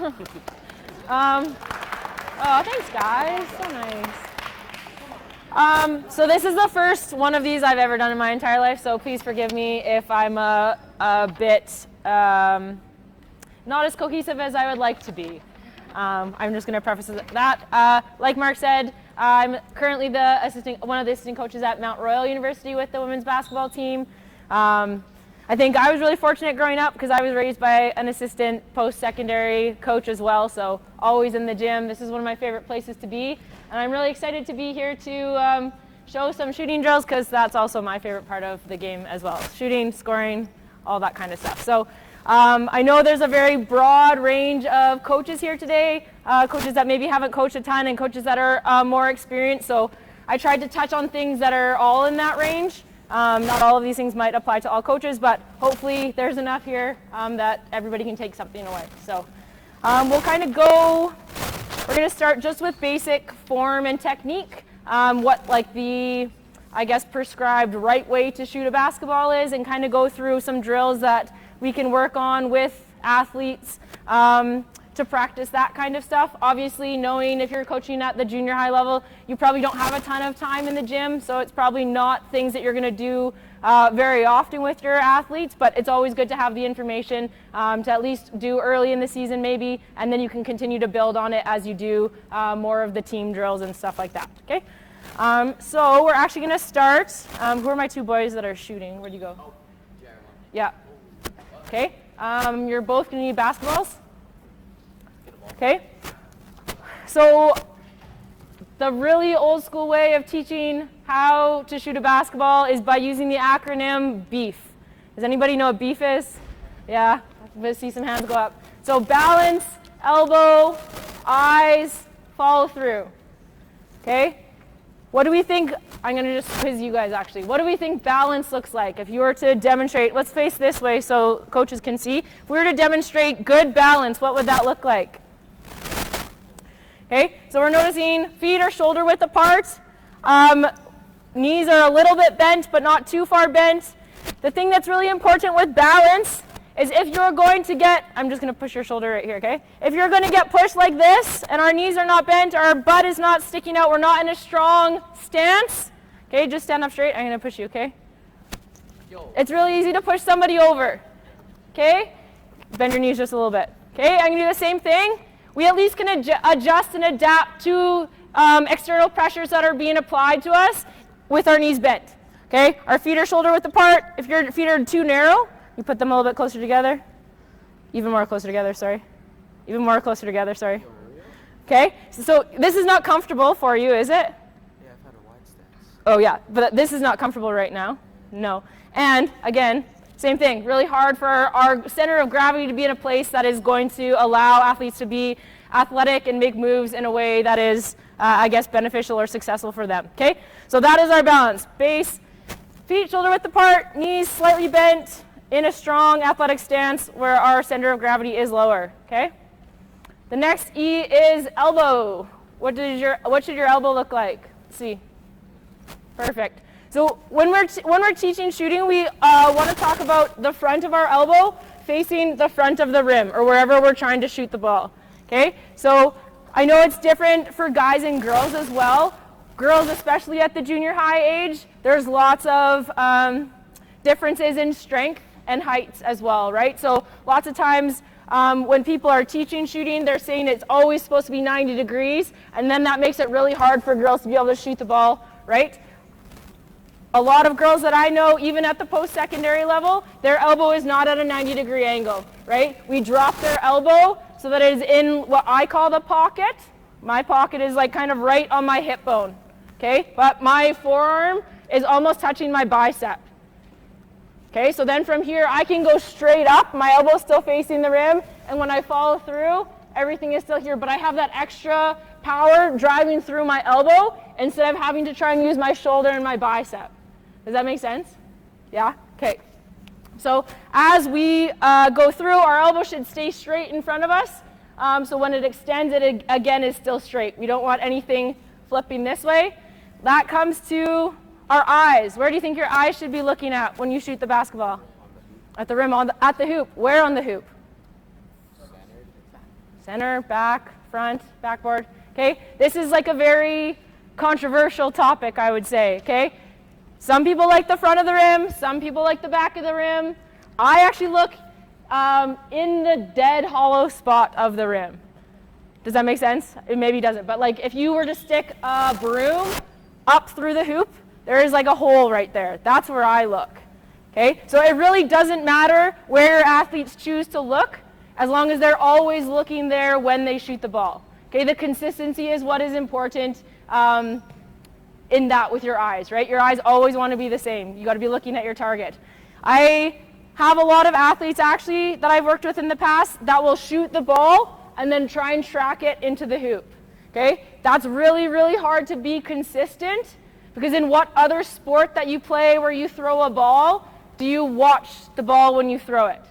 Oh, thanks, guys. So nice. So this is the first one of these I've ever done in my entire life, so please forgive me if I'm a bit not as cohesive as I would like to be. I'm just going to preface that. Like Mark said, I'm currently one of the assistant coaches at Mount Royal University with the women's basketball team. I think I was really fortunate growing up because I was raised by an assistant post-secondary coach as well, so always in the gym. This is one of my favorite places to be, and I'm really excited to be here to show some shooting drills because that's also my favorite part of the game as well. Shooting, scoring, all that kind of stuff. So I know there's a very broad range of coaches here today, coaches that maybe haven't coached a ton and coaches that are more experienced, so I tried to touch on things that are all in that range. Not all of these things might apply to all coaches, but hopefully there's enough here that everybody can take something away. So we'll kind of we're going to start just with basic form and technique, what like the, I guess, prescribed right way to shoot a basketball is, and kind of go through some drills that we can work on with athletes to practice that kind of stuff. Obviously, knowing if you're coaching at the junior high level, you probably don't have a ton of time in the gym, so it's probably not things that you're going to do very often with your athletes, but it's always good to have the information to at least do early in the season maybe, and then you can continue to build on it as you do more of the team drills and stuff like that, okay? So we're actually going to start. Who are my two boys that are shooting? Where'd you go? Oh, Jeremy. Yeah. Okay. You're both going to need basketballs. Okay, so the really old school way of teaching how to shoot a basketball is by using the acronym BEEF. Does anybody know what BEEF is? Yeah, let's see some hands go up. So balance, elbow, eyes, follow through. Okay, what do we think, I'm going to just quiz you guys actually. What do we think balance looks like? If you were to demonstrate, let's face this way so coaches can see. If we were to demonstrate good balance, what would that look like? Okay, so we're noticing feet are shoulder width apart. Knees are a little bit bent, but not too far bent. The thing that's really important with balance is if you're going to get, I'm just going to push your shoulder right here, okay? If you're going to get pushed like this, and our knees are not bent, our butt is not sticking out, we're not in a strong stance, okay, just stand up straight. I'm going to push you, okay? It's really easy to push somebody over, okay? Bend your knees just a little bit, okay? I'm going to do the same thing. We at least can adjust and adapt to external pressures that are being applied to us with our knees bent. Okay, our feet are shoulder width apart. If your feet are too narrow, you put them a little bit closer together. Even more closer together, sorry. Even more closer together, sorry. Okay, so this is not comfortable for you, is it? Yeah, I've had a wide stance. Oh yeah, but this is not comfortable right now. No. And again, same thing, really hard for our center of gravity to be in a place that is going to allow athletes to be athletic and make moves in a way that is, I guess, beneficial or successful for them, okay? So that is our balance. Base, feet shoulder width apart, knees slightly bent, in a strong athletic stance where our center of gravity is lower, okay? The next E is elbow. What should your elbow look like? Let's see. Perfect. So when we're teaching shooting, we want to talk about the front of our elbow facing the front of the rim or wherever we're trying to shoot the ball. Okay? So I know it's different for guys and girls as well. Girls, especially at the junior high age, there's lots of differences in strength and heights as well, right? So lots of times when people are teaching shooting, they're saying it's always supposed to be 90 degrees, and then that makes it really hard for girls to be able to shoot the ball, right? A lot of girls that I know, even at the post-secondary level, their elbow is not at a 90-degree angle, right? We drop their elbow so that it is in what I call the pocket. My pocket is like kind of right on my hip bone, okay? But my forearm is almost touching my bicep. Okay, so then from here I can go straight up, my elbow's still facing the rim, and when I follow through, everything is still here, but I have that extra power driving through my elbow instead of having to try and use my shoulder and my bicep. Does that make sense? Yeah? Okay. So as we go through, our elbow should stay straight in front of us. So when it extends, it again is still straight. We don't want anything flipping this way. That comes to our eyes. Where do you think your eyes should be looking at when you shoot the basketball? At the rim, at the hoop. Where on the hoop? Center, back, front, backboard. Okay, this is like a very controversial topic, I would say. Okay, some people like the front of the rim, some people like the back of the rim. I actually look in the dead hollow spot of the rim. Does that make sense? It maybe doesn't, but like if you were to stick a broom up through the hoop, there is like a hole right there. That's where I look. Okay, so it really doesn't matter where your athletes choose to look, as long as they're always looking there when they shoot the ball. Okay, the consistency is what is important in that with your eyes, right? Your eyes always want to be the same. You got to be looking at your target. I have a lot of athletes actually that I've worked with in the past that will shoot the ball and then try and track it into the hoop. Okay, that's really, really hard to be consistent, because in what other sport that you play where you throw a ball, do you watch the ball when you throw it?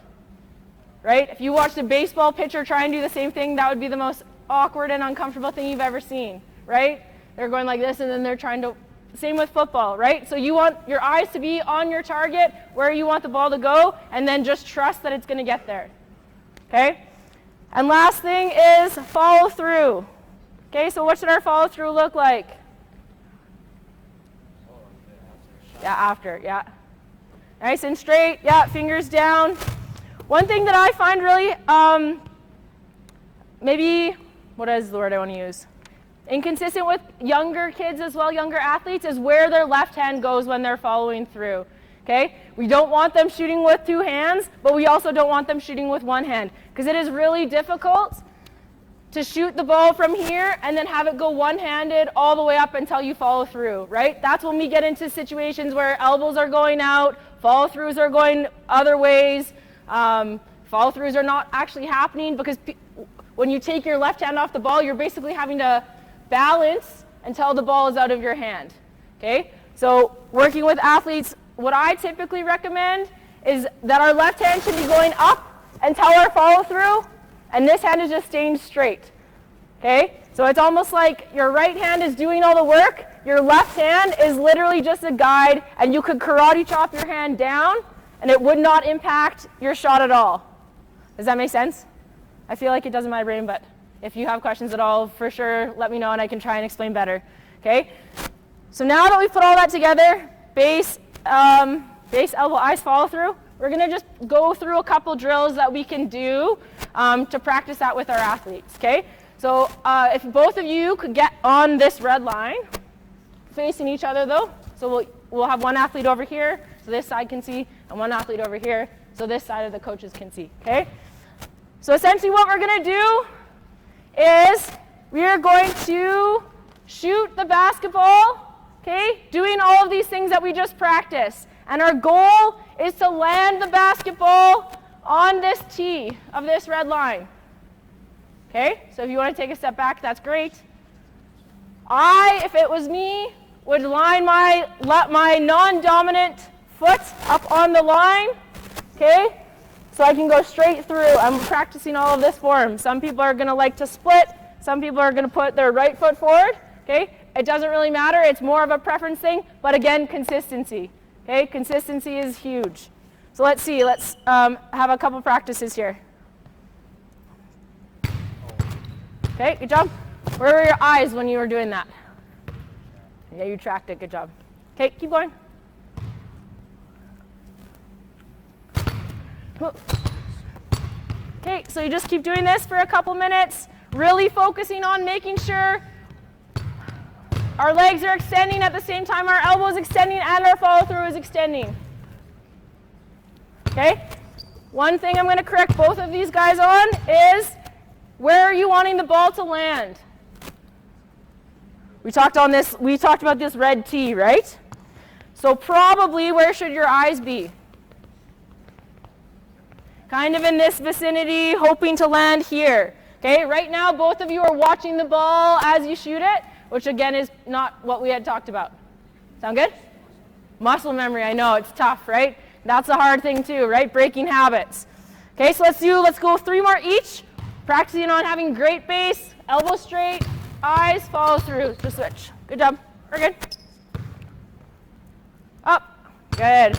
Right? If you watched a baseball pitcher try and do the same thing, that would be the most awkward and uncomfortable thing you've ever seen, right? They're going like this and then they're trying to, same with football, right? So you want your eyes to be on your target, where you want the ball to go, and then just trust that it's going to get there. Okay? And last thing is follow through. Okay, so what should our follow through look like? Yeah, after, yeah. Nice and straight, yeah, fingers down. One thing that I find really, maybe, what is the word I want to use? Inconsistent with younger kids as well, younger athletes, is where their left hand goes when they're following through. Okay? We don't want them shooting with two hands, but we also don't want them shooting with one hand, because it is really difficult to shoot the ball from here and then have it go one-handed all the way up until you follow through, right? That's when we get into situations where elbows are going out, follow-throughs are going other ways, follow-throughs are not actually happening, because when you take your left hand off the ball, you're basically having to balance until the ball is out of your hand, okay? So working with athletes, what I typically recommend is that our left hand should be going up until our follow-through, and this hand is just staying straight, okay? So it's almost like your right hand is doing all the work, your left hand is literally just a guide, and you could karate chop your hand down, and it would not impact your shot at all. Does that make sense? I feel like it does in my brain, but if you have questions at all, for sure, let me know and I can try and explain better, okay? So now that we've put all that together, base, elbow, eyes, follow through, we're gonna just go through a couple drills that we can do to practice that with our athletes, okay? So if both of you could get on this red line, facing each other though, so we'll have one athlete over here, so this side can see, and one athlete over here, so this side of the coaches can see, okay? So essentially what we're gonna do is we are going to shoot the basketball, okay, doing all of these things that we just practiced. And our goal is to land the basketball on this tee of this red line. Okay, so if you want to take a step back, that's great. If it was me, would line my non-dominant foot up on the line, okay? So I can go straight through. I'm practicing all of this form. Some people are going to like to split. Some people are going to put their right foot forward, okay? It doesn't really matter. It's more of a preference thing, but again, consistency. Okay, consistency is huge. So let's see, let's have a couple practices here. Okay, good job. Where were your eyes when you were doing that? Yeah, you tracked it, good job. Okay, keep going. Okay, so you just keep doing this for a couple minutes, really focusing on making sure our legs are extending at the same time our elbows extending and our follow through is extending. Okay? One thing I'm going to correct both of these guys on is, where are you wanting the ball to land? We talked about this red tee, right? So probably where should your eyes be? Kind of in this vicinity, hoping to land here. Okay, right now both of you are watching the ball as you shoot it, which again is not what we had talked about. Sound good? Muscle memory, I know, it's tough, right? That's a hard thing too, right? Breaking habits. Okay, so let's go 3 more each. Practicing on having great base, elbow straight, eyes, follow through, just switch. Good job, we're good. Up, good.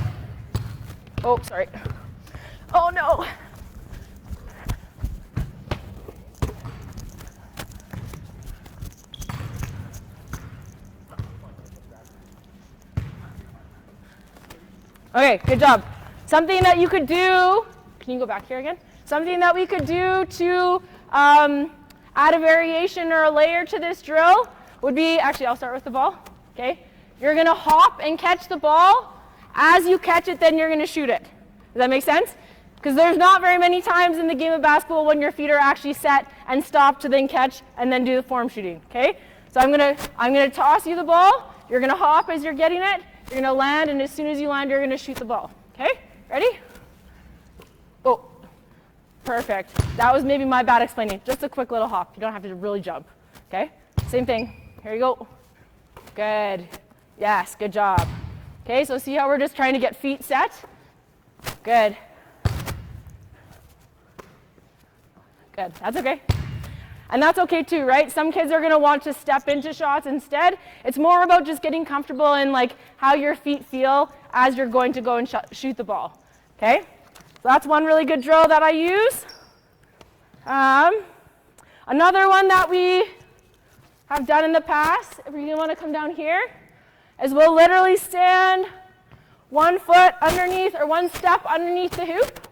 Oh, sorry. Oh no. Okay, good job. Something that you could do, can you go back here again? Something that we could do to add a variation or a layer to this drill would be, actually I'll start with the ball, okay? You're going to hop and catch the ball. As you catch it, then you're going to shoot it. Does that make sense? Because there's not very many times in the game of basketball when your feet are actually set and stop to then catch and then do the form shooting, okay? So I'm gonna toss you the ball. You're going to hop as you're getting it. You're going to land, and as soon as you land, you're going to shoot the ball, okay? Ready? Oh, perfect. That was maybe my bad explaining. Just a quick little hop. You don't have to really jump, okay? Same thing. Here you go. Good. Yes, good job. Okay, so see how we're just trying to get feet set? Good. Good. That's okay. And that's okay too, right? Some kids are going to want to step into shots instead. It's more about just getting comfortable in like how your feet feel as you're going to go and shoot the ball. Okay? So that's one really good drill that I use. Another one that we have done in the past, if you want to come down here, is we'll literally stand 1 foot underneath or 1 step underneath the hoop.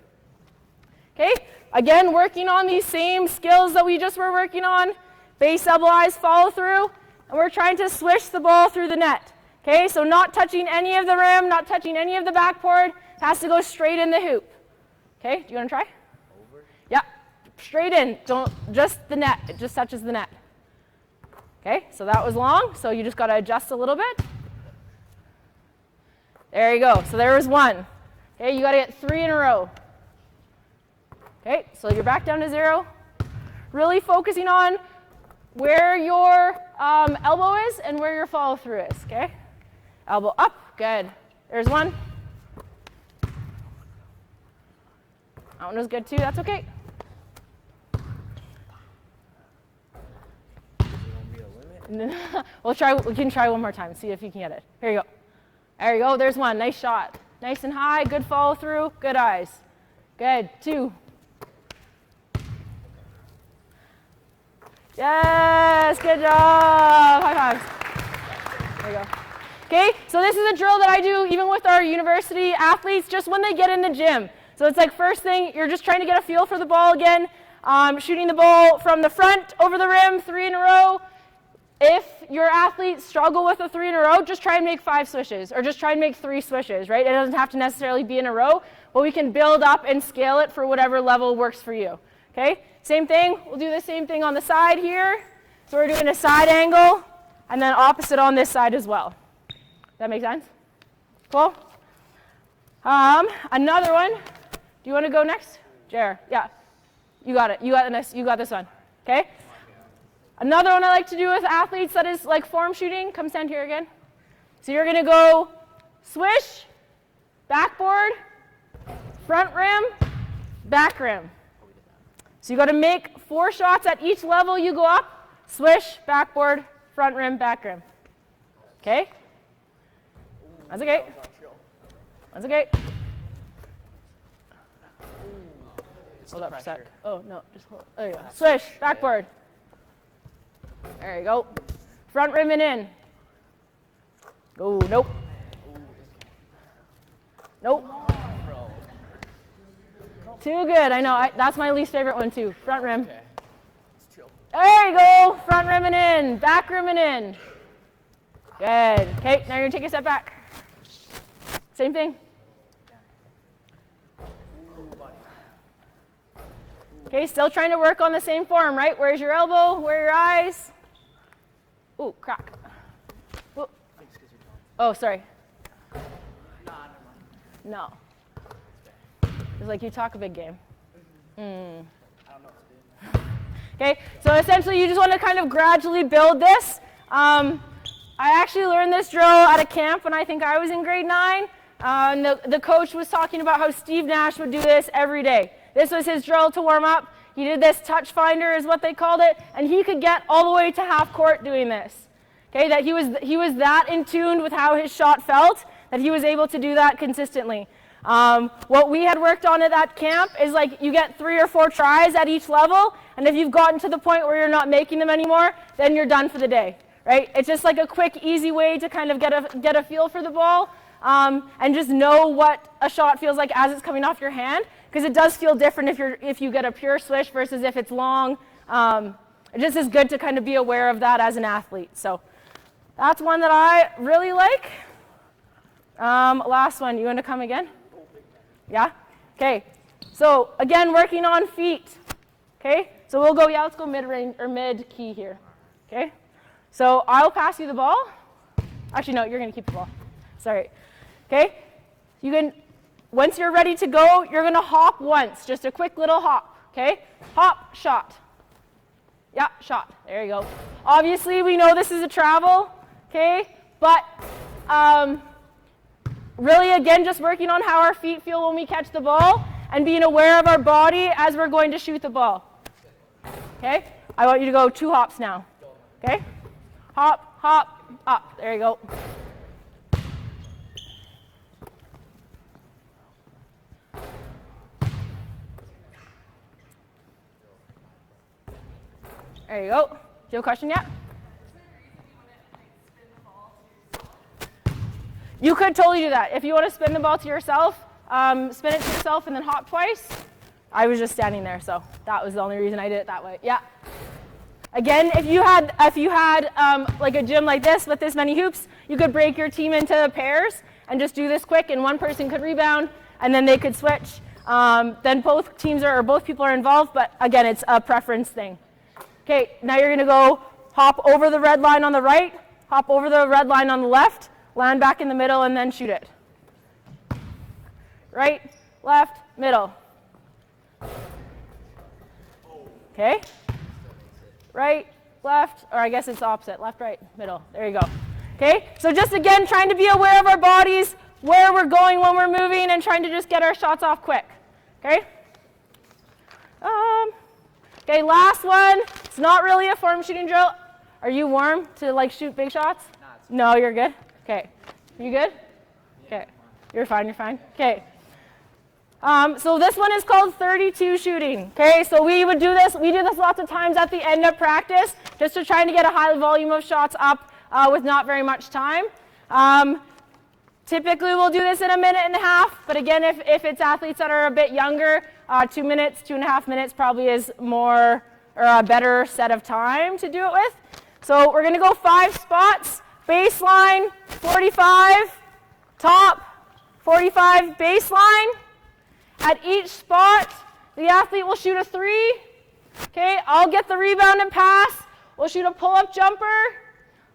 Okay? Again, working on these same skills that we just were working on, base, elbow, eyes, follow through, and we're trying to swish the ball through the net. Okay, so not touching any of the rim, not touching any of the backboard, it has to go straight in the hoop. Okay, do you want to try? Over? Yeah, straight in, don't, just the net, it just touches the net. Okay, so that was long, so you just got to adjust a little bit. There you go, so there was one. Okay, you got to get 3 in a row. Okay, so you're back down to 0. Really focusing on where your elbow is and where your follow through is, okay? Elbow up, good. There's one. That one was good too, that's okay. We can try one more time, see if you can get it. Here you go. There you go, there's one, nice shot. Nice and high, good follow through, good eyes. Good, 2. Yes, good job. High fives. There you go. Okay, so this is a drill that I do even with our university athletes just when they get in the gym. So it's like first thing, you're just trying to get a feel for the ball again, shooting the ball from the front over the rim, 3 in a row. If your athletes struggle with a 3 in a row, just try and make 5 swishes or just try and make 3 swishes, right? It doesn't have to necessarily be in a row, but we can build up and scale it for whatever level works for you, okay? Same thing, we'll do the same thing on the side here. So we're doing a side angle and then opposite on this side as well. That make sense? Cool? Another one. Do you want to go next? Jer, yeah. You got it. You got this one. Okay? Another one I like to do with athletes that is like form shooting. Come stand here again. So you're going to go swish, backboard, front rim, back rim. So you got to make 4 shots at each level you go up. Swish, backboard, front rim, back rim. Okay? That's okay. That's okay. Hold up for a sec. Oh, no. Just hold. There you go. Swish, backboard. There you go. Front rim and in. Oh, nope. Nope. Too good. I know. That's my least favorite one, too. Front rim. Okay. Let's chill. There you go. Front rim and in. Back rim and in. Good. Okay, now you're going to take a step back. Same thing. Okay, still trying to work on the same form, right? Where's your elbow? Where are your eyes? Ooh, crack. Ooh. Oh, sorry. No. It's like you talk a big game. Okay, so essentially you just want to kind of gradually build this. I actually learned this drill at a camp when I think I was in grade 9. And the coach was talking about how Steve Nash would do this every day. This was his drill to warm up. He did this touch finder is what they called it, and he could get all the way to half court doing this. Okay, that he was that in tune with how his shot felt that he was able to do that consistently. What we had worked on at that camp is like you get 3 or 4 tries at each level, and if you've gotten to the point where you're not making them anymore, then you're done for the day, right? It's just like a quick, easy way to kind of get a feel for the ball. and just know what a shot feels like as it's coming off your hand, because it does feel different if you get a pure swish versus if it's long. It just is good to kind of be aware of that as an athlete. So that's one that I really like. Last one, you want to come again? Yeah? Okay. So again, working on feet. Okay? So we'll go, let's go mid-range or mid-key here. Okay? So I'll pass you the ball. Actually, no, you're going to keep the ball. Sorry. Okay? You can, once you're ready to go, you're going to hop once. Just a quick little hop. Okay? Hop, shot. Yeah, shot. There you go. Obviously, we know this is a travel. Okay? But really, again, just working on how our feet feel when we catch the ball and being aware of our body as we're going to shoot the ball. Okay? I want you to go 2 hops now. Okay? Hop, hop, up. There you go. There you go. Do you have a question yet? You could totally do that. If you want to spin the ball to yourself, spin it to yourself and then hop twice. I was just standing there, so that was the only reason I did it that way. Yeah. Again, if you had like a gym like this with this many hoops, you could break your team into pairs and just do this quick, and one person could rebound, and then they could switch. Then both people are involved, but again, it's a preference thing. Okay, now you're going to go hop over the red line on the right, hop over the red line on the left, land back in the middle, and then shoot it. Right, left, middle. Okay. Right, left, or I guess it's opposite. Left, right, middle. There you go. Okay, so just again, trying to be aware of our bodies, where we're going when we're moving, and trying to just get our shots off quick. Okay? Okay, last one. It's not really a form shooting drill. Are you warm to like shoot big shots? No, you're good? Okay. You good? Okay. You're fine, you're fine. Okay. So this one is called 32 shooting. Okay, so we do this lots of times at the end of practice, just to try to get a high volume of shots up with not very much time. Typically we'll do this in 1.5 minutes, but again, if it's athletes that are a bit younger, 2 minutes, 2.5 minutes probably is more or a better set of time to do it with. So we're going to go 5 spots, baseline, 45, top, 45, baseline. At each spot, the athlete will shoot a 3. Okay, I'll get the rebound and pass. We'll shoot a pull-up jumper.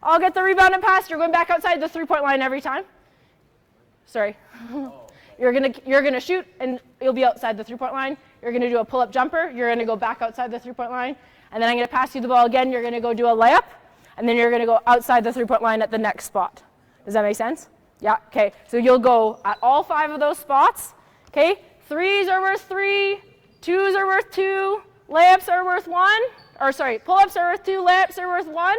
I'll get the rebound and pass. You're going back outside the 3-point line every time. Sorry. You're gonna shoot and you'll be outside the 3-point line. You're gonna do a pull-up jumper. You're gonna go back outside the 3-point line, and then I'm gonna pass you the ball again. You're gonna go do a layup, and then you're gonna go outside the 3-point line at the next spot. Does that make sense? Yeah. Okay. So you'll go at all 5 of those spots. Okay. 3s are worth 3. 2s are worth 2. Layups are worth 1. Or sorry, pull-ups are worth 2. Layups are worth 1.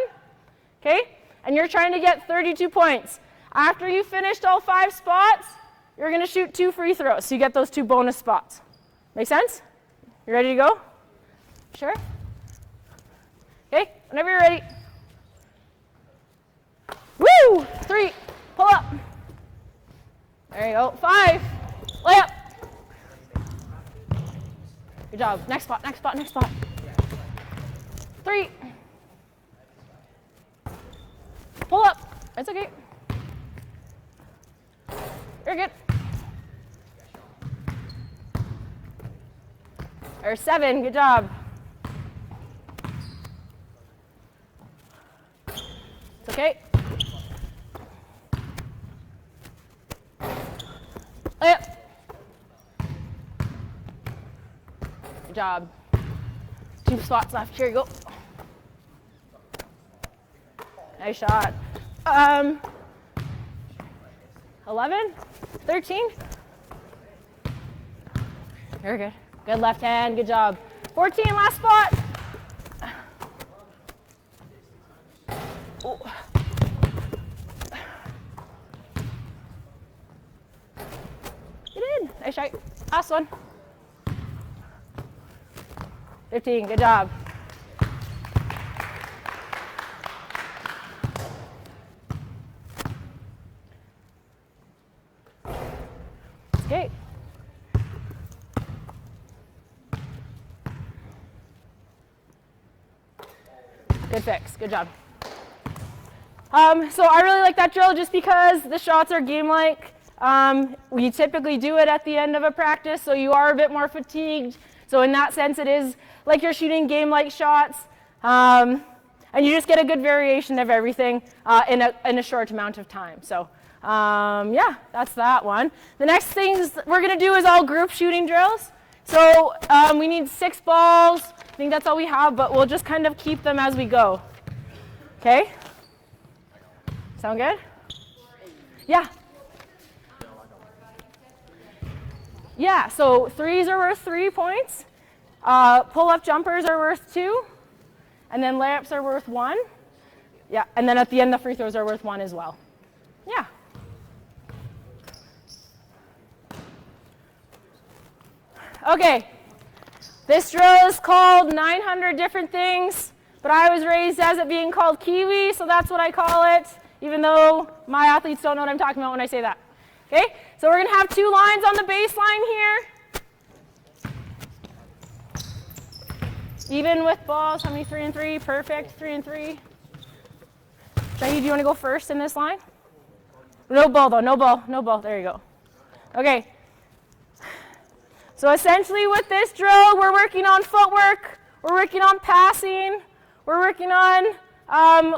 Okay. And you're trying to get 32 points. After you finished all 5 spots, you're going to shoot 2 free throws, so you get those 2 bonus spots. Make sense? You ready to go? Sure? Okay, whenever you're ready. Woo! 3, pull up. There you go. 5, layup. Good job. Next spot, next spot, next spot. 3. Pull up. It's okay. You're good. Or 7, good job. It's okay. Layup. Good job. 2 spots left. Here you go. Nice shot. 11, 13. Very good. Good left hand. Good job. 14, last spot. Oh. Get in. Nice shot. Last one. 15. Good job. Good fix. Good job. So I really like that drill just because the shots are game-like. We typically do it at the end of a practice, so you are a bit more fatigued. So in that sense, it is like you're shooting game-like shots. And you just get a good variation of everything in a short amount of time. So yeah, that's that one. The next things we're going to do is all group shooting drills. So we need 6 balls. I think that's all we have, but we'll just kind of keep them as we go. Okay? Sound good? Yeah. Yeah, so threes are worth 3 points. Pull-up jumpers are worth 2. And then layups are worth 1. Yeah, and then at the end, the free throws are worth 1 as well. Yeah. Okay. This drill is called 900 different things, but I was raised as it being called Kiwi, so that's what I call it, even though my athletes don't know what I'm talking about when I say that. Okay, so we're going to have 2 lines on the baseline here. Even with balls, how many 3 and 3? Perfect, 3 and 3. Shaggy, do you want to go first in this line? No ball though, no ball, no ball. There you go. Okay. So essentially with this drill, we're working on footwork, we're working on passing, we're working on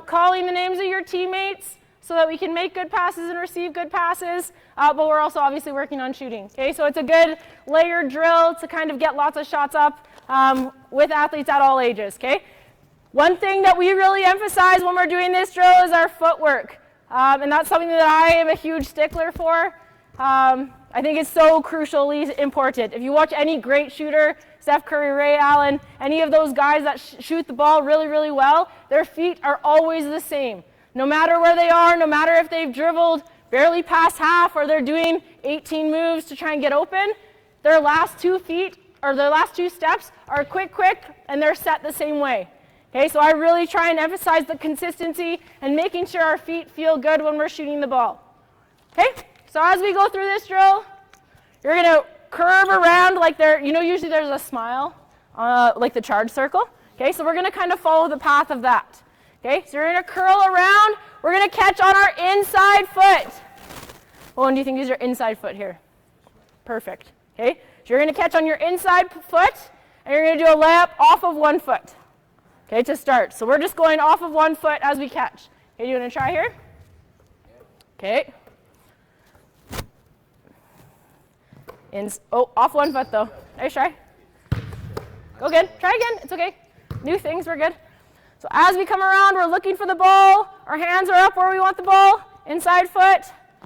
calling the names of your teammates so that we can make good passes and receive good passes, but we're also obviously working on shooting. Okay, so it's a good layered drill to kind of get lots of shots up with athletes at all ages. Okay, one thing that we really emphasize when we're doing this drill is our footwork, and that's something that I am a huge stickler for. I think it's so crucially important. If you watch any great shooter, Steph Curry, Ray Allen, any of those guys that shoot the ball really, really well, their feet are always the same. No matter where they are, no matter if they've dribbled barely past half or they're doing 18 moves to try and get open, their last 2 feet or their last 2 steps are quick, and they're set the same way. Okay, so I really try and emphasize the consistency and making sure our feet feel good when we're shooting the ball. Okay, so as we go through this drill, you're going to curve around like usually there's a smile, like the charge circle. Okay, so we're going to kind of follow the path of that. Okay, so you're going to curl around. We're going to catch on our inside foot. Well, and do you think is your inside foot here? Perfect. Okay, so you're going to catch on your inside foot, and you're going to do a layup off of 1 foot. Okay, to start. So we're just going off of 1 foot as we catch. Okay, you want to try here? Okay. Off 1 foot though. Nice try. Go again. Try again. It's okay. New things, we're good. So as we come around, we're looking for the ball. Our hands are up where we want the ball. Inside foot.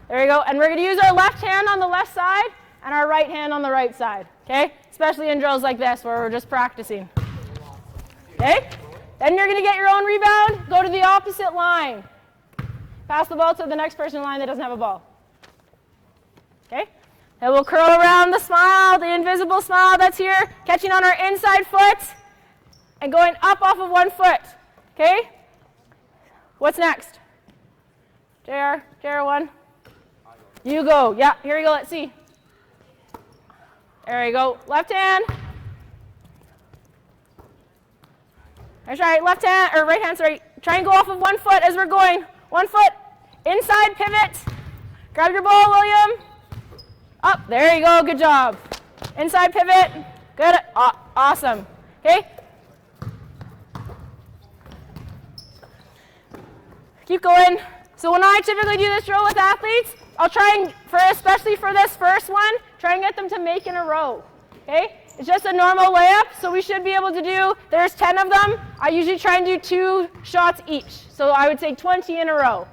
There we go. And we're going to use our left hand on the left side and our right hand on the right side. Okay? Especially in drills like this where we're just practicing. Okay? Then you're going to get your own rebound. Go to the opposite line. Pass the ball to the next person in line that doesn't have a ball. Okay? And we'll curl around the smile, the invisible smile that's here, catching on our inside foot and going up off of 1 foot. Okay? What's next? JR1. You go. Yeah, here we go. Let's see. There we go. Left hand. That's right. Left hand, or right hand, sorry. Try and go off of 1 foot as we're going. 1 foot. Inside pivot. Grab your ball, William. Up. There you go. Good job. Inside pivot. Good. Awesome. Okay? Keep going. So when I typically do this drill with athletes, I'll try and, especially for this first one, try and get them to make in a row. Okay? It's just a normal layup, so we should be able to do, there's 10 of them. I usually try and do 2 shots each. So I would say 20 in a row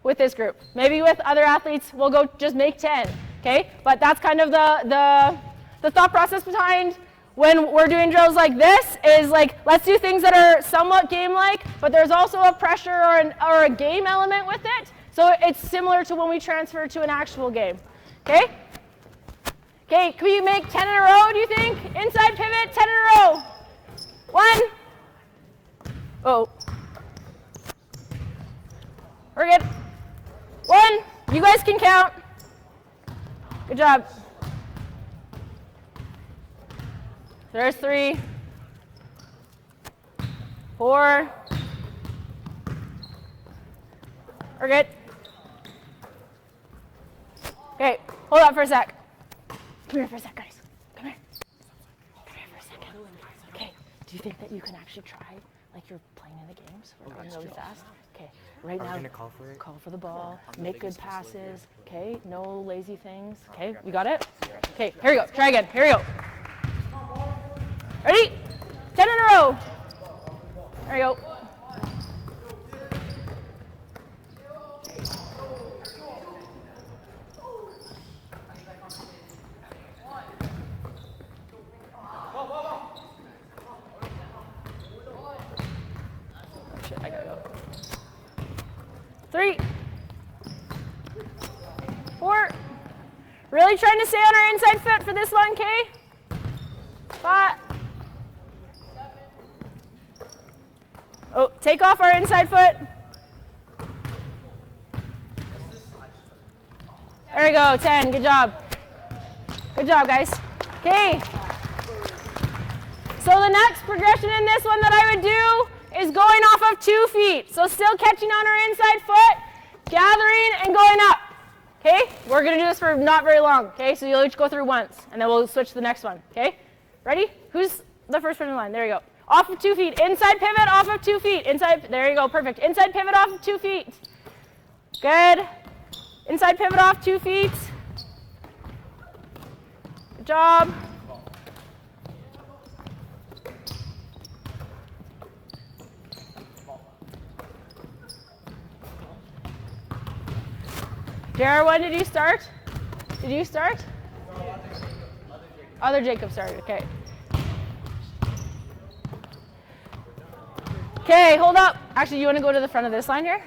with this group. Maybe with other athletes, we'll go just make 10. Okay? But that's kind of the thought process behind when we're doing drills like this is like, let's do things that are somewhat game-like, but there's also a pressure or a game element with it. So it's similar to when we transfer to an actual game. Okay? Okay, can we make 10 in a row, do you think? Inside pivot, 10 in a row. 1. Oh. We're good. 1. You guys can count. Good job. There's 3. 4. We're good. Okay, hold up for a sec. Come here for a sec, guys. Come here. Come here for a second. Okay, do you think that you can actually try, like you're playing in the games? We're going really fast. Okay, right now, call for it? call for the ball, make good passes, okay? No lazy things, okay? You got it? Okay, here we go. Try again. Here we go. Ready? 10 in a row. There we go. Shit, I gotta go. 3, 4. Really trying to stay on our inside foot for this one, okay? 5. Oh, take off our inside foot. There we go, 10. Good job. Good job, guys. Okay. So the next progression in this one that I would do is going off of 2 feet. So still catching on our inside foot, gathering and going up. Okay? We're going to do this for not very long. Okay? So you'll each go through once, and then we'll switch to the next one. Okay? Ready? Who's the first one in line? There you go. Off of 2 feet. Inside pivot, off of 2 feet. Inside, there you go. Perfect. Inside pivot, off of 2 feet. Good. Inside pivot, off 2 feet. Good job. Jared, when did you start? Did you start? Other Jacob started, okay. Okay, hold up. Actually, you want to go to the front of this line here?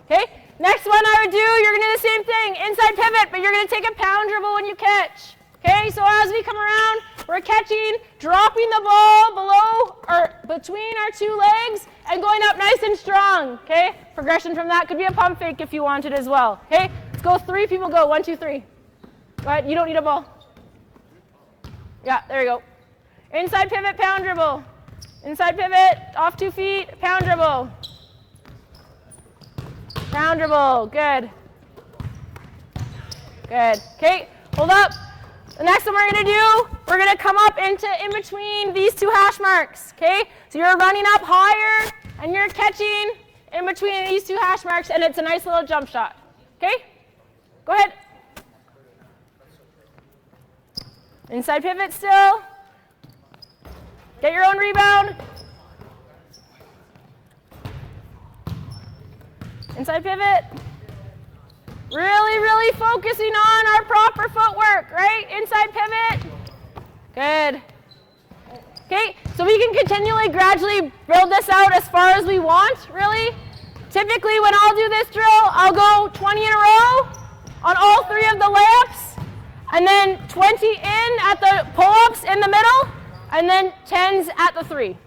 Okay, next one I would do, you're going to do the same thing. Inside pivot, but you're going to take a pound dribble when you catch. Okay, so as we come around, we're catching, dropping the ball below or between our 2 legs and going up nice and strong. Okay, progression from that could be a pump fake if you wanted as well. Okay, let's go 3 people go. 1, 2, 3. Go ahead, you don't need a ball. Yeah, there you go. Inside pivot, pound dribble. Inside pivot, off 2 feet, pound dribble. Pound dribble, good. Good, okay, hold up. The next one we're gonna do, we're gonna come up into in between these 2 hash marks, okay? So you're running up higher and you're catching in between these 2 hash marks and it's a nice little jump shot, okay? Go ahead. Inside pivot still. Get your own rebound. Inside pivot. Really, really focusing on our proper footwork, right? Inside pivot. Good. Okay, so we can continually, gradually build this out as far as we want, really. Typically, when I'll do this drill, I'll go 20 in a row on all 3 of the layups, and then 20 in at the pull-ups in the middle, and then 10s at the 3.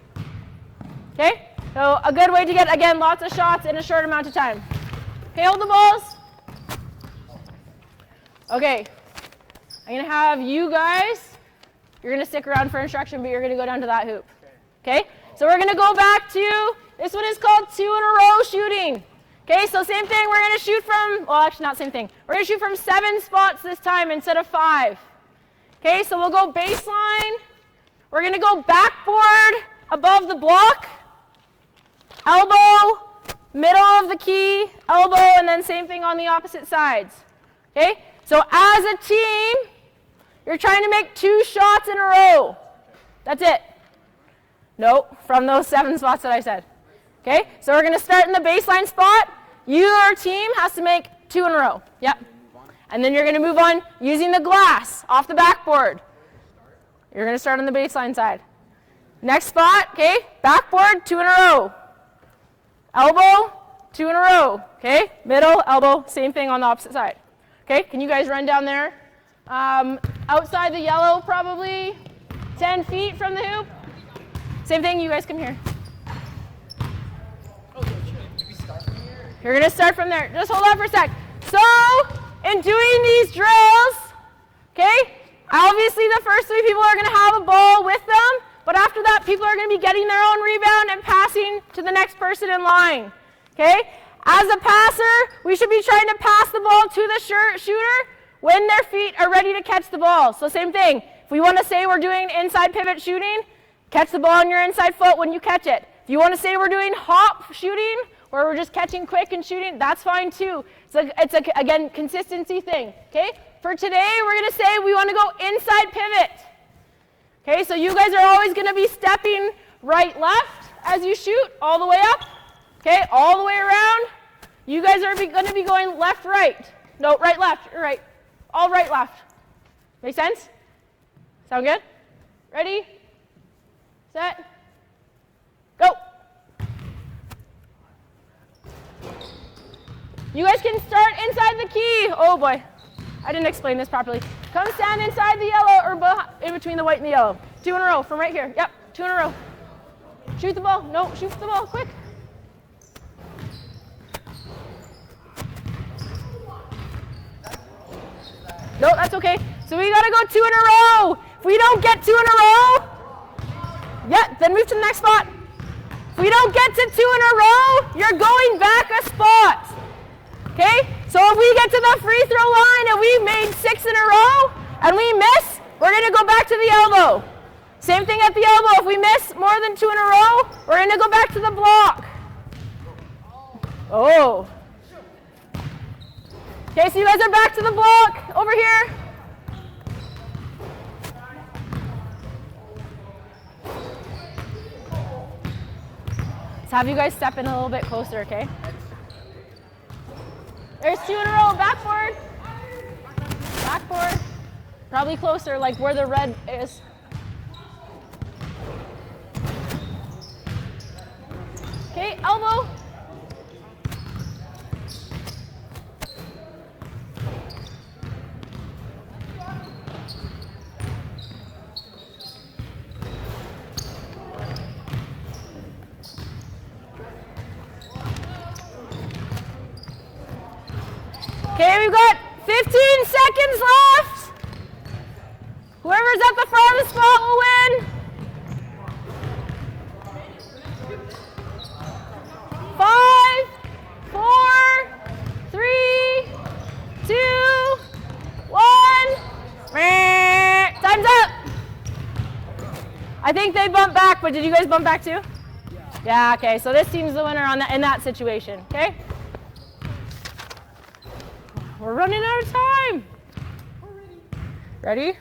Okay, so a good way to get, again, lots of shots in a short amount of time. Okay, hold the balls. Okay, I'm going to have you guys, you're going to stick around for instruction, but you're going to go down to that hoop. Okay, so we're going to go back to, this one is called 2 in a row shooting. Okay, so same thing, we're going to shoot from, well, actually not same thing. We're going to shoot from 7 spots this time instead of 5. Okay, so we'll go baseline. We're going to go backboard above the block, elbow, middle of the key, elbow, and then same thing on the opposite sides. Okay, so as a team, you're trying to make 2 shots in a row. That's it. No, from those 7 spots that I said. Okay, so we're going to start in the baseline spot. Your team has to make 2 in a row. Yep. And then you're going to move on using the glass off the backboard. You're going to start on the baseline side. Next spot, okay, backboard, 2 in a row. Elbow, 2 in a row. Okay, middle, elbow, same thing on the opposite side. Okay, can you guys run down there? Outside the yellow, probably 10 feet from the hoop. Same thing, you guys come here. You're going to start from there. Just hold on for a sec. So, in doing these drills, okay, obviously the first 3 people are going to have a ball with them, but after that, people are going to be getting their own rebound and passing to the next person in line. Okay? As a passer, we should be trying to pass the ball to the shooter when their feet are ready to catch the ball. So same thing. If we want to say we're doing inside pivot shooting, catch the ball on your inside foot when you catch it. If you want to say we're doing hop shooting, where we're just catching quick and shooting, that's fine too. It's a again, consistency thing, okay? For today, we're going to say we want to go inside pivot. Okay, so you guys are always going to be stepping right, left as you shoot, all the way up, okay, all the way around. You guys are going to be going left, right. No, right, left, right. All right, left. Make sense? Sound good? Ready? Set. Go. You guys can start inside the key. Oh boy, I didn't explain this properly. Come stand inside the yellow or in between the white and the yellow. 2 in a row from right here. Yep, 2 in a row. Shoot the ball. No, shoot the ball, quick. No, that's okay. So we gotta go 2 in a row. If we don't get 2 in a row, yeah, then move to the next spot. If we don't get to 2 in a row, you're going back a spot. Okay? So if we get to the free throw line and we made 6 in a row and we miss, we're gonna go back to the elbow. Same thing at the elbow. If we miss more than 2 in a row, we're gonna go back to the block. Oh. Okay, so you guys are back to the block over here. Let's have you guys step in a little bit closer, okay? There's 2 in a row, backboard. Backboard. Probably closer, like where the red is. Okay, elbow. Okay, we've got 15 seconds left. Whoever's at the front of the spot will win. 5, 4, 3, 2, 1. Time's up. I think they bumped back, but did you guys bump back too? Yeah, okay, so this team's the winner on that, in that situation, okay? We're running out of time. Ready?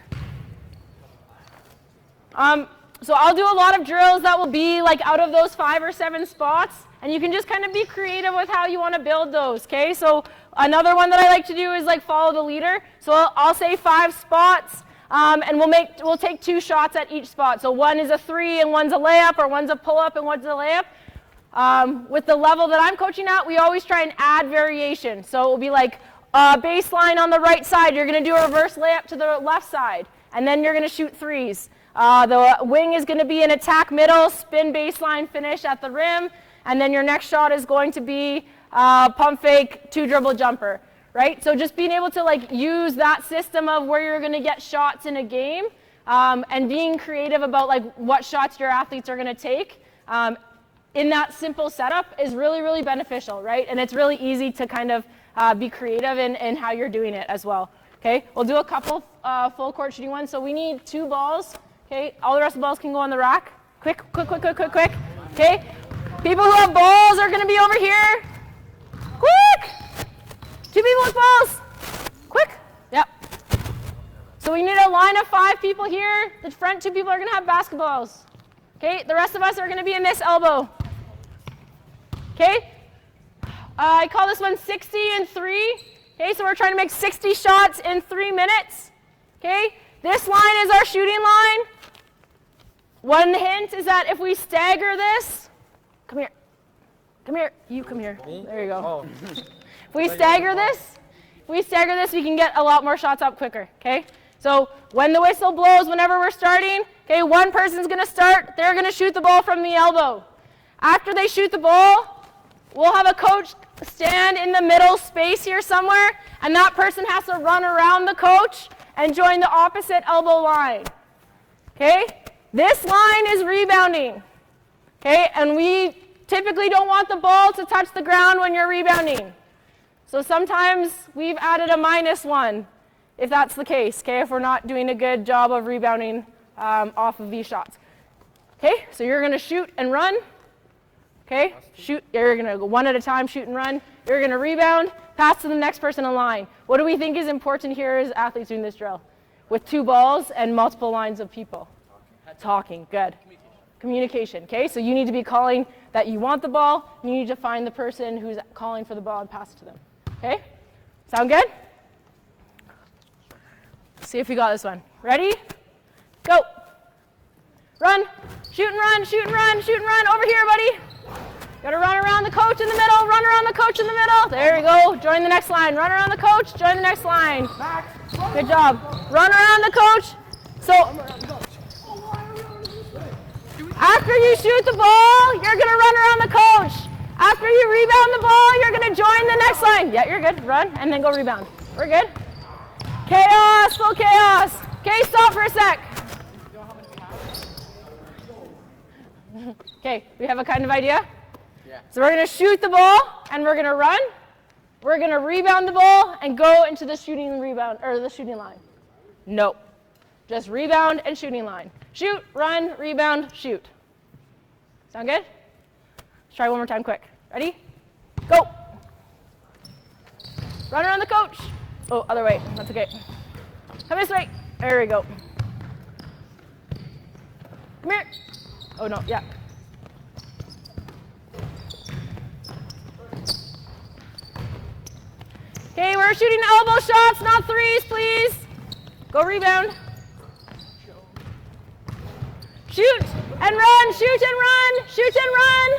So I'll do a lot of drills that will be like out of those 5 or 7 spots, and you can just kind of be creative with how you want to build those, okay? So another one that I like to do is like follow the leader. So I'll say 5 spots, and we'll take 2 shots at each spot. So one is a 3 and one's a layup, or one's a pull-up and one's a layup. With the level that I'm coaching at, we always try and add variation. So it will be like baseline on the right side, you're going to do a reverse layup to the left side, and then you're going to shoot 3s. The wing is going to be an attack middle, spin baseline, finish at the rim, and then your next shot is going to be pump fake, 2 dribble jumper, right? So just being able to like use that system of where you're going to get shots in a game, and being creative about like what shots your athletes are going to take in that simple setup is really, really beneficial, right? And it's really easy to kind of be creative in how you're doing it as well. Okay, we'll do a couple full court shooting ones. So we need 2 balls. Okay, all the rest of the balls can go on the rack. Quick, quick, quick, quick, quick, quick. Okay, people who have balls are going to be over here. Quick! 2 people with balls. Quick. Yep. So we need a line of 5 people here. The front 2 people are going to have basketballs. Okay, the rest of us are going to be in this elbow. Okay. I call this one 60 in 3. Okay, so we're trying to make 60 shots in 3 minutes. Okay, this line is our shooting line. One hint is that if we stagger this, come here, you come here. There you go. Oh. If we stagger this, we can get a lot more shots up quicker. Okay, so when the whistle blows, whenever we're starting, okay, one person's gonna start. They're gonna shoot the ball from the elbow. After they shoot the ball, we'll have a coach stand in the middle space here somewhere, and that person has to run around the coach and join the opposite elbow line. Okay? This line is rebounding. Okay? And we typically don't want the ball to touch the ground when you're rebounding. So sometimes we've added a -1 if that's the case, okay, if we're not doing a good job of rebounding off of these shots. Okay, so you're going to shoot and run. Okay, shoot, you're going to go one at a time, shoot and run. You're going to rebound, pass to the next person in line. What do we think is important here as athletes doing this drill? With 2 balls and multiple lines of people. Talking, good. Communication, okay? So you need to be calling that you want the ball. You need to find the person who's calling for the ball and pass it to them, okay? Sound good? See if we got this one. Ready? Go. Run. Shoot and run, shoot and run, shoot and run. Over here, buddy. Gotta run around the coach in the middle, run around the coach in the middle. There you go. Join the next line. Run around the coach, join the next line. Good job. Run around the coach. So, after you shoot the ball, you're gonna run around the coach. After you rebound the ball, you're gonna join the next line. Yeah, you're good. Run and then go rebound. We're good. Chaos, full chaos. Okay, stop for a sec. Okay, we have a kind of idea? Yeah. So we're going to shoot the ball and we're going to run. We're going to rebound the ball and go into the shooting rebound or the shooting line. Nope. Just rebound and shooting line. Shoot, run, rebound, shoot. Sound good? Let's try one more time quick. Ready? Go. Run around the coach. Oh, other way. That's okay. Come this way. There we go. Come here. Oh, no. Yeah. Okay, we're shooting elbow shots, not threes, please. Go rebound. Shoot and run, shoot and run, shoot and run.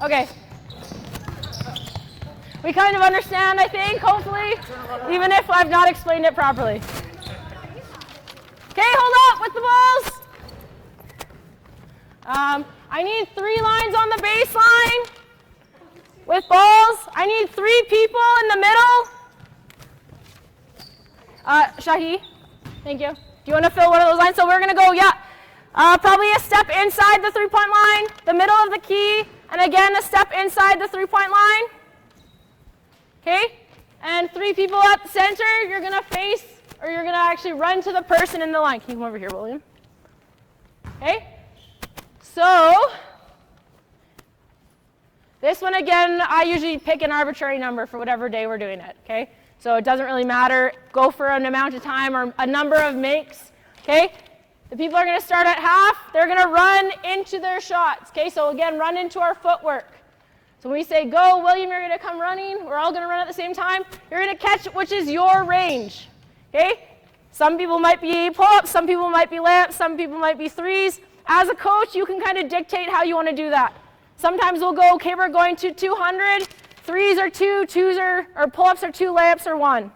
Okay. We kind of understand, I think, hopefully, even if I've not explained it properly. Okay, hold up with the balls. I need 3 lines on the baseline with balls. I need 3 people in the middle. Shahi, thank you. Do you want to fill one of those lines? So we're going to go, probably a step inside the 3-point line, the middle of the key, and again a step inside the 3-point line. Okay? And 3 people at the center, you're going to face, or you're going to actually run to the person in the line. Can you come over here, William? Okay? So, this one again, I usually pick an arbitrary number for whatever day we're doing it, okay? So it doesn't really matter. Go for an amount of time or a number of makes, okay? The people are going to start at half. They're going to run into their shots, okay? So again, run into our footwork. So when we say go, William, you're going to come running. We're all going to run at the same time. You're going to catch which is your range, okay? Some people might be pull-ups, some people might be layups, some people might be threes. As a coach, you can kind of dictate how you want to do that. Sometimes we'll go, okay, we're going to 200, threes are 2, twos are, or pull-ups are 2, layups are 1.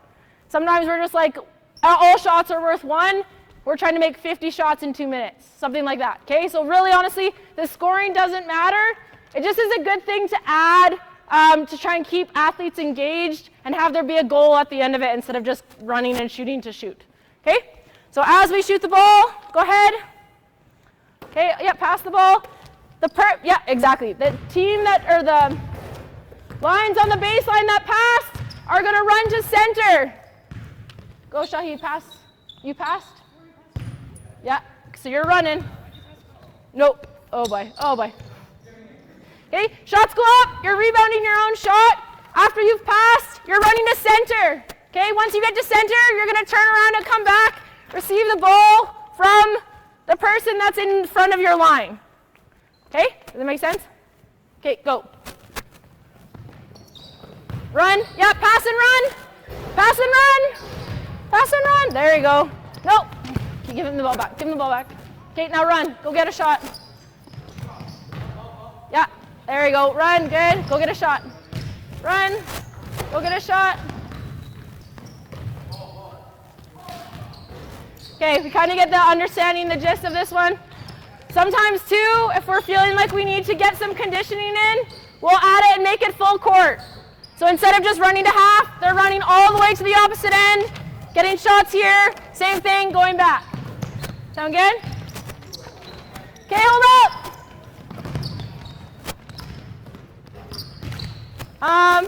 Sometimes we're just like, all shots are worth 1. We're trying to make 50 shots in 2 minutes, something like that, okay? So really, honestly, the scoring doesn't matter. It just is a good thing to add to try and keep athletes engaged and have there be a goal at the end of it instead of just running and shooting to shoot, okay? So as we shoot the ball, go ahead. Okay, yeah, pass the ball. Yeah, exactly. The team that, or the lines on the baseline that passed are going to run to center. Go, Shahid, pass. You passed? Yeah, so you're running. Nope. Oh, boy. Oh, boy. Okay, shots go up. You're rebounding your own shot. After you've passed, you're running to center. Okay, once you get to center, you're going to turn around and come back, receive the ball from the person that's in front of your line. Okay, does that make sense? Okay, go. Run, yeah, pass and run. Pass and run. Pass and run. There you go. Nope. Okay, give him the ball back. Give him the ball back. Okay, now run. Go get a shot. Yeah, there you go. Run, good. Go get a shot. Run. Go get a shot. Okay, we kind of get the understanding, the gist of this one. Sometimes too, if we're feeling like we need to get some conditioning in, we'll add it and make it full court. So instead of just running to half, they're running all the way to the opposite end, getting shots here, same thing, going back. Sound good? Okay, hold up. 3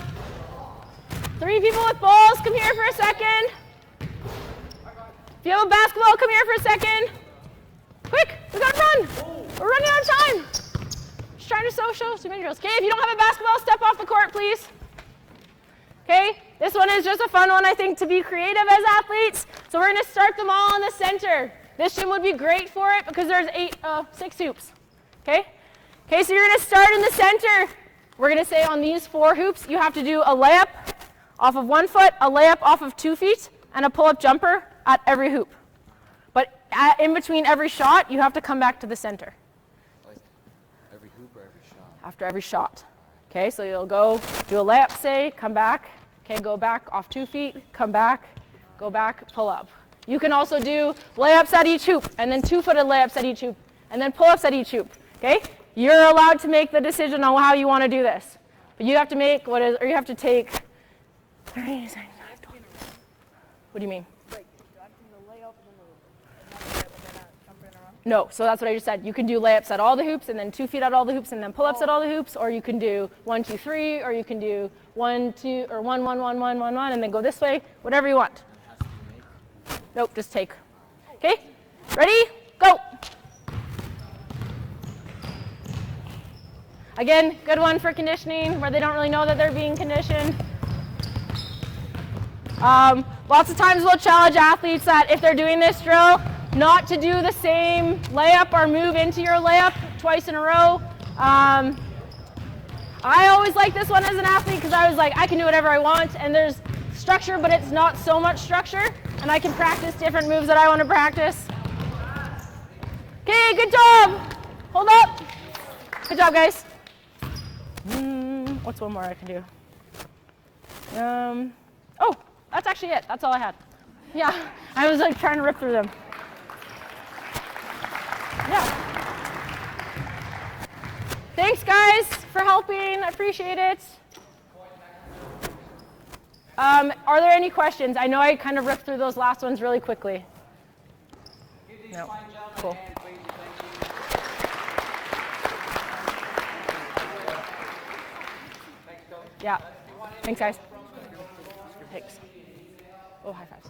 people with balls, come here for a second. If you have a basketball, come here for a second. Quick, we gotta run. We're running out of time. Just trying to show some drills. Okay, if you don't have a basketball, step off the court, please. Okay, this one is just a fun one, I think, to be creative as athletes. So we're gonna start them all in the center. This gym would be great for it because there's 6 hoops. Okay? Okay, so you're gonna start in the center. We're gonna say on these 4 hoops, you have to do a layup off of 1 foot, a layup off of 2 feet, and a pull-up jumper at every hoop. But in between every shot, you have to come back to the center. Like every hoop or every shot? After every shot. Okay, so you'll go do a layup, say, come back. Okay, go back off 2 feet, come back, go back, pull up. You can also do layups at each hoop, and then 2-footed layups at each hoop, and then pull-ups at each hoop. Okay? You're allowed to make the decision on how you want to do this. But you have to make you have to take 30 seconds. What do you mean? No, so that's what I just said. You can do layups at all the hoops, and then 2 feet at all the hoops, and then pull-ups at all the hoops, or you can do 1, 2, 3, or you can do 1, 2, or 1, 1, 1, 1, 1, 1, and then go this way, whatever you want. Nope, just take. Okay, ready? Go. Again, good one for conditioning, where they don't really know that they're being conditioned. Lots of times we'll challenge athletes that if they're doing this drill, not to do the same layup or move into your layup twice in a row. I always like this one as an athlete because I was like, I can do whatever I want, and there's structure, but it's not so much structure, and I can practice different moves that I want to practice. Okay, good job. Hold up. Good job, guys. What's one more I can do? Oh, that's actually it. That's all I had. Yeah, I was like trying to rip through them. Yeah. Thanks, guys, for helping. I appreciate it. Are there any questions? I know I kind of ripped through those last ones really quickly. No. Cool. Yeah. Thanks, guys. Thanks. Oh, high fives.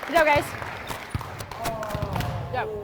Good job, guys. Good job.